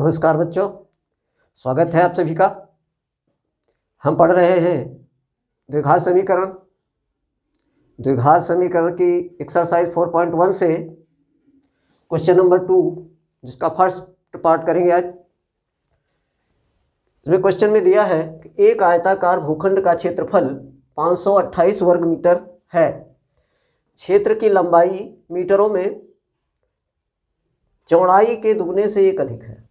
नमस्कार बच्चों, स्वागत है आप सभी का। हम पढ़ रहे हैं द्विघात समीकरण। द्विघात समीकरण की एक्सरसाइज 4.1 से क्वेश्चन नंबर 2, जिसका फर्स्ट पार्ट करेंगे आज। इसमें क्वेश्चन में दिया है कि एक आयताकार भूखंड का क्षेत्रफल 528 वर्ग मीटर है। क्षेत्र की लंबाई मीटरों में चौड़ाई के दुगने से एक अधिक है।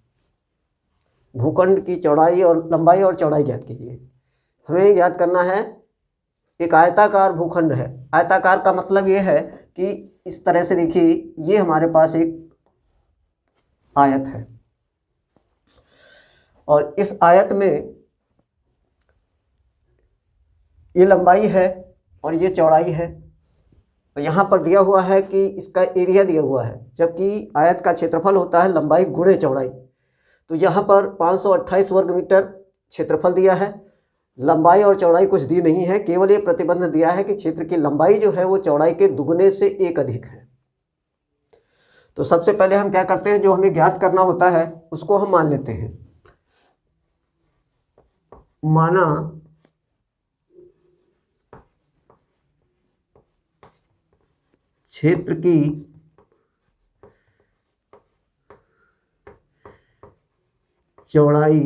भूखंड की चौड़ाई और लंबाई और चौड़ाई ज्ञात कीजिए। हमें ज्ञात करना है, एक आयताकार भूखंड है। आयताकार का मतलब ये है कि इस तरह से देखिए, ये हमारे पास एक आयत है और इस आयत में ये लंबाई है और ये चौड़ाई है। तो यहाँ पर दिया हुआ है कि इसका एरिया दिया हुआ है, जबकि आयत का क्षेत्रफल होता है लंबाई गुणे चौड़ाई। तो यहाँ पर 528 वर्ग मीटर क्षेत्रफल दिया है, लंबाई और चौड़ाई कुछ दी नहीं है, केवल ये प्रतिबंध दिया है कि क्षेत्र की लंबाई जो है वो चौड़ाई के दुगने से एक अधिक है। तो सबसे पहले हम क्या करते हैं, जो हमें ज्ञात करना होता है उसको हम मान लेते हैं। माना क्षेत्र की चौड़ाई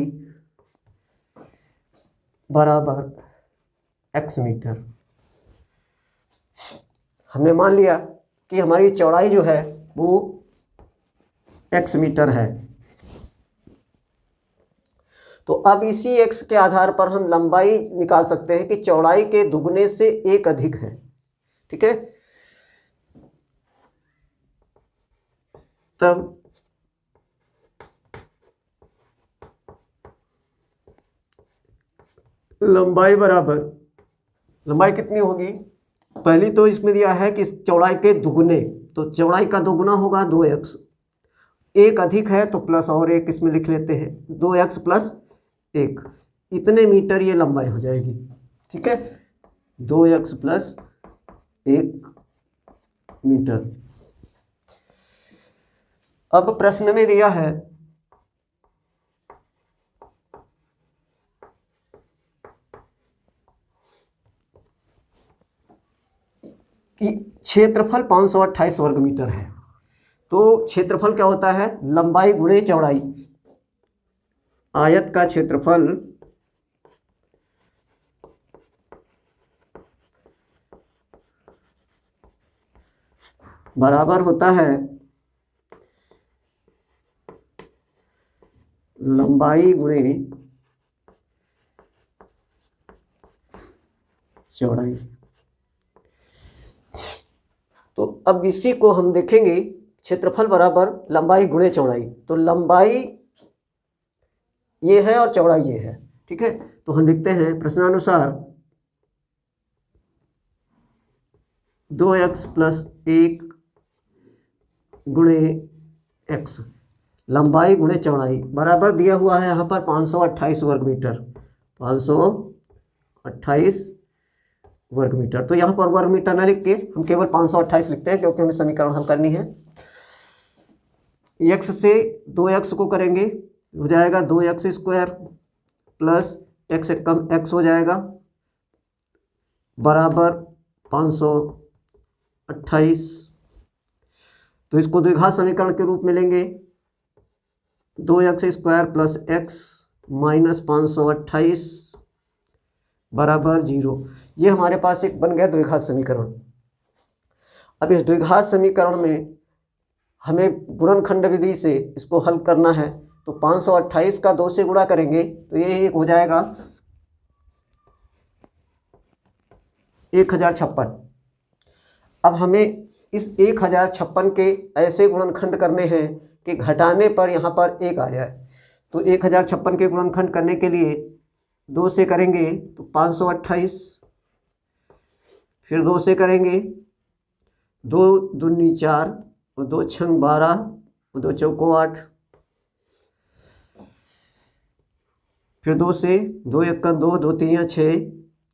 बराबर x मीटर। हमने मान लिया कि हमारी चौड़ाई जो है वो x मीटर है। तो अब इसी x के आधार पर हम लंबाई निकाल सकते हैं कि चौड़ाई के दुगने से एक अधिक है। ठीक है, तब लंबाई बराबर, लंबाई कितनी होगी, पहली तो इसमें दिया है कि चौड़ाई के दुगने, तो चौड़ाई का दुगना होगा 2x। एक अधिक है तो प्लस और एक इसमें लिख लेते हैं, 2x प्लस 1, इतने मीटर ये लंबाई हो जाएगी। ठीक है, 2x प्लस 1 मीटर। अब प्रश्न में दिया है कि क्षेत्रफल 528 वर्ग मीटर है। तो क्षेत्रफल क्या होता है, लंबाई गुणे चौड़ाई। आयत का क्षेत्रफल बराबर होता है लंबाई गुणे चौड़ाई। तो अब इसी को हम देखेंगे, क्षेत्रफल बराबर लंबाई गुणे चौड़ाई। तो लंबाई ये है और चौड़ाई ये है। ठीक है, तो हम लिखते हैं प्रश्नानुसार 2x प्लस 1 गुणे x, लंबाई गुणे चौड़ाई बराबर दिया हुआ है यहाँ पर 528 वर्ग मीटर। 528 वर्ग मीटर। तो यहाँ पर वर्ग मीटर ना लिख के हम केवल 528 लिखते हैं, क्योंकि हमें समीकरण हल करनी है। x से 2x को करेंगे, हो जाएगा 2x स्क्वायर प्लस x से कम x हो जाएगा बराबर 528। तो इसको द्विघात समीकरण के रूप में लेंगे, 2x square plus x minus 528 बराबर 0। ये हमारे पास एक बन गया द्विघात समीकरण। अब इस द्विघात समीकरण में हमें गुणनखंड विधि से इसको हल करना है। तो 528 का 2 से गुणा करेंगे तो ये एक हो जाएगा 1056। अब हमें इस 1056 के ऐसे गुणनखंड करने हैं कि घटाने पर यहाँ पर 1 आ जाए। तो 1056 के गुणनखंड करने के लिए 2 से करेंगे तो 528, फिर 2 से करेंगे 2 दूनी 4 और 2 छंग 12 और 2 चौको 8, फिर 2 से 2 1 2, 2 3 6,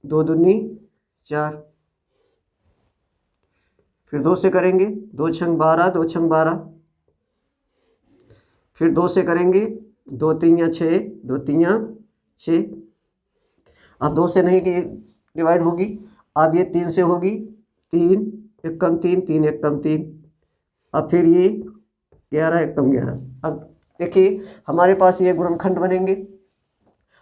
2 दूनी 4, फिर 2 से करेंगे 2 छंग 12, 2 छंग 12, फिर 2 से करेंगे 2 3 6, 2 3 6। अब 2 से नहीं कि डिवाइड होगी, अब ये 3 से होगी, 3 1 कम 3, 3 1 कम 3। अब फिर ये 11 1 कम 11। अब देखिए हमारे पास ये गुणनखंड बनेंगे,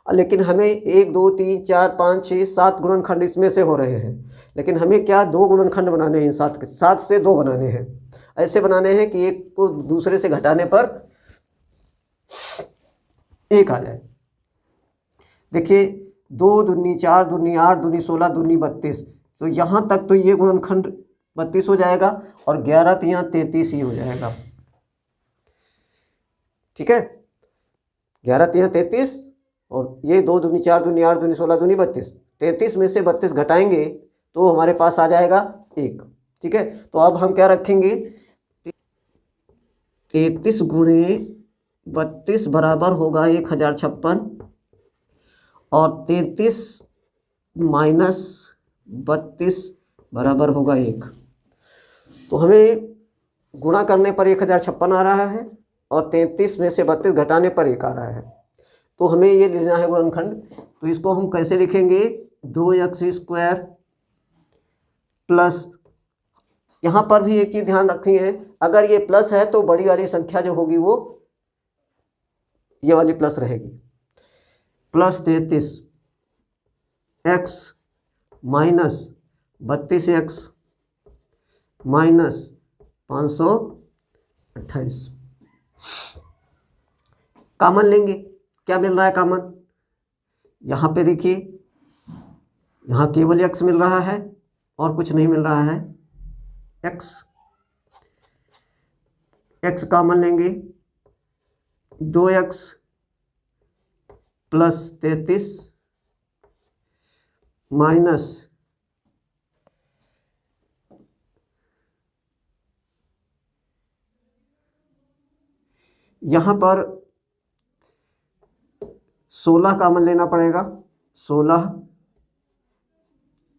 लेकिन हमें 1 2 3 4 5 6 7 गुणनखंड इसमें से हो रहे हैं, लेकिन हमें क्या 2 गुणनखंड बनाने हैं, 7 से 2 बनाने हैं। ऐसे बनाने हैं कि एक को दूसरे से घटाने पर एक आ जाए। देखिए 2 दूनी 4 दूनी 8 दूनी 16 दूनी 32, तो यहाँ तक तो ये गुणनखंड 32 हो जाएगा और 11 तियां 33 ही हो जाएगा। ठीक है, 11 तियां 33 और ये 2 दूनी 4 दूनी 8 दूनी 16 दूनी 32, 33 में से 32 घटाएंगे तो हमारे पास आ जाएगा 1। ठीक है, तो अब हम क्या रखेंगे, 33 गुणे 32 बराबर होगा 1056 और 33 माइनस 32 बराबर होगा 1। तो हमें गुणा करने पर 1056 आ रहा है और 33 में से 32 घटाने पर 1 आ रहा है। तो हमें ये लेना है गुणनखंड। तो इसको हम कैसे लिखेंगे, 2x² प्लस, यहाँ पर भी एक चीज़ ध्यान रखनी है, अगर ये प्लस है तो बड़ी वाली संख्या जो होगी वो ये वाली प्लस रहेगी, plus 33 x minus 32x minus 528। Common लेंगे, क्या मिल रहा है कॉमन, यहाँ पे देखिए यहाँ केवल x मिल रहा है और कुछ नहीं मिल रहा है, x कॉमन लेंगे, 2x प्लस 33 माइनस 16 कॉमन लेना पड़ेगा, 16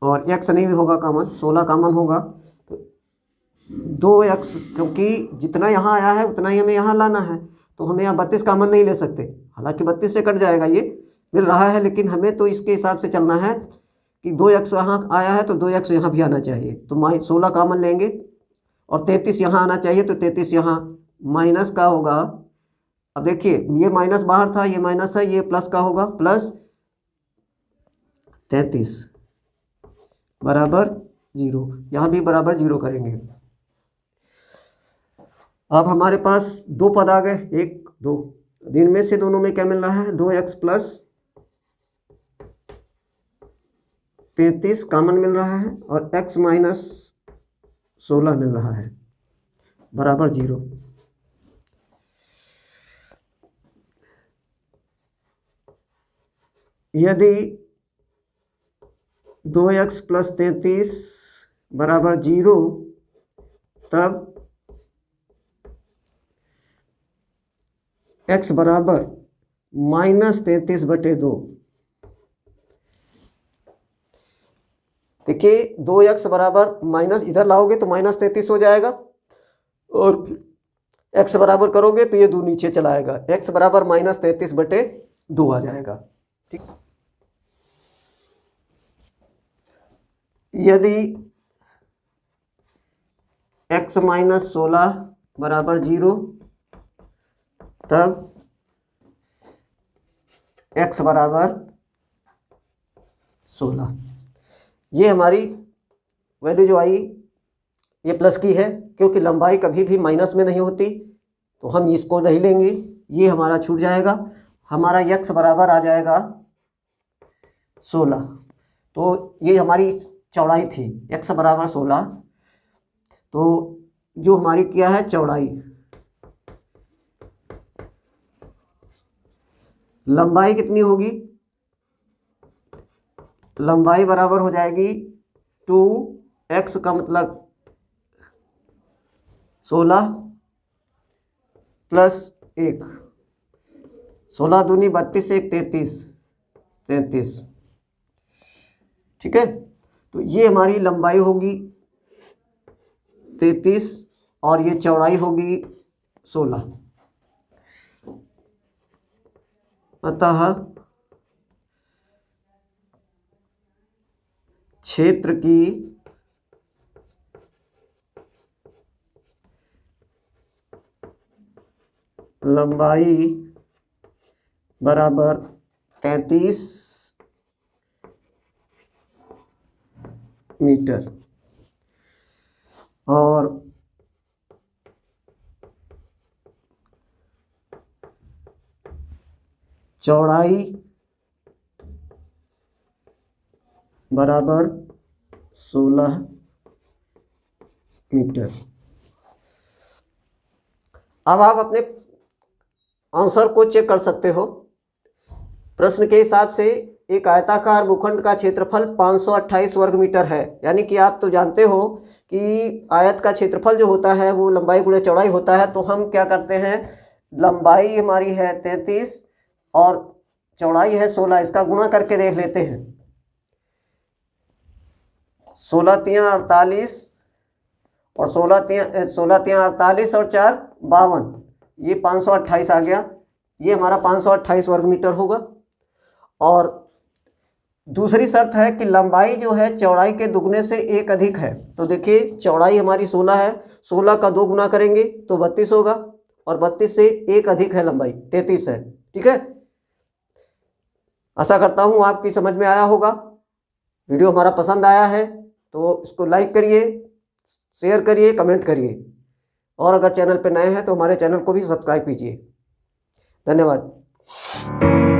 और x नहीं भी होगा कॉमन, 16 कॉमन होगा तो 2x, क्योंकि जितना यहाँ आया है उतना ही हमें यहाँ लाना है, तो हमें यहाँ 32 कॉमन नहीं ले सकते, हालांकि 32 से कट जाएगा, ये मिल रहा है, लेकिन हमें तो इसके हिसाब से चलना है कि 2x यहाँ आया है तो 2x यहाँ भी आना चाहिए, तो 16 कॉमन लेंगे और 33 यहाँ आना चाहिए, तो 33 यहाँ माइनस का होगा। अब देखिए ये माइनस बाहर था, ये माइनस है, ये प्लस का होगा, प्लस 33 बराबर 0, यहाँ भी बराबर 0 करेंगे। अब हमारे पास 2 पद आ गए, 1 2, इनमें से दोनों में क्या मिल रहा है, 2x प्लस 33 कॉमन मिल रहा है और x माइनस 16 मिल रहा है बराबर 0। यदि 2x प्लस 33 बराबर 0, तब x बराबर माइनस 33/2। देखिए 2x बराबर माइनस, इधर लाओगे तो माइनस 33 हो जाएगा और x बराबर करोगे तो ये 2 नीचे चला आएगा, x बराबर माइनस 33/2 आ जाएगा। ठीक, यदि x माइनस 16 बराबर 0, तब x बराबर 16। ये हमारी वैल्यू जो आई ये प्लस की है, क्योंकि लंबाई कभी भी माइनस में नहीं होती, तो हम इसको नहीं लेंगे, ये हमारा छूट जाएगा। हमारा x बराबर आ जाएगा 16। तो ये हमारी चौड़ाई थी, x बराबर 16। तो जो हमारी क्या है चौड़ाई, लंबाई कितनी होगी, लंबाई बराबर हो जाएगी 2x का मतलब 16 प्लस 1, 16 दूनी 32 1 33। ठीक है, तो ये हमारी लंबाई होगी 33 और ये चौड़ाई होगी 16। अतः क्षेत्र की लंबाई बराबर 33 मीटर और चौड़ाई बराबर 16 मीटर। अब आप अपने आंसर को चेक कर सकते हो। प्रश्न के हिसाब से एक आयताकार भूखंड का क्षेत्रफल 528 वर्ग मीटर है, यानी कि आप तो जानते हो कि आयत का क्षेत्रफल जो होता है वो लंबाई गुणे चौड़ाई होता है। तो हम क्या करते हैं, लंबाई हमारी है 33 और चौड़ाई है 16, इसका गुणा करके देख लेते हैं। 16 तियां 48 और 16 तियां 48 और 4 52, ये 528 आ गया। ये हमारा 528 वर्ग मीटर होगा। और दूसरी शर्त है कि लंबाई जो है चौड़ाई के दुगने से एक अधिक है। तो देखिए चौड़ाई हमारी 16 है, 16 का 2 गुना करेंगे तो 32 होगा और 32 से एक अधिक है लंबाई 33 है। ठीक है, आशा करता हूँ आपकी समझ में आया होगा। वीडियो हमारा पसंद आया है तो इसको लाइक करिए, शेयर करिए, कमेंट करिए और अगर चैनल पर नए हैं तो हमारे चैनल को भी सब्सक्राइब कीजिए। धन्यवाद।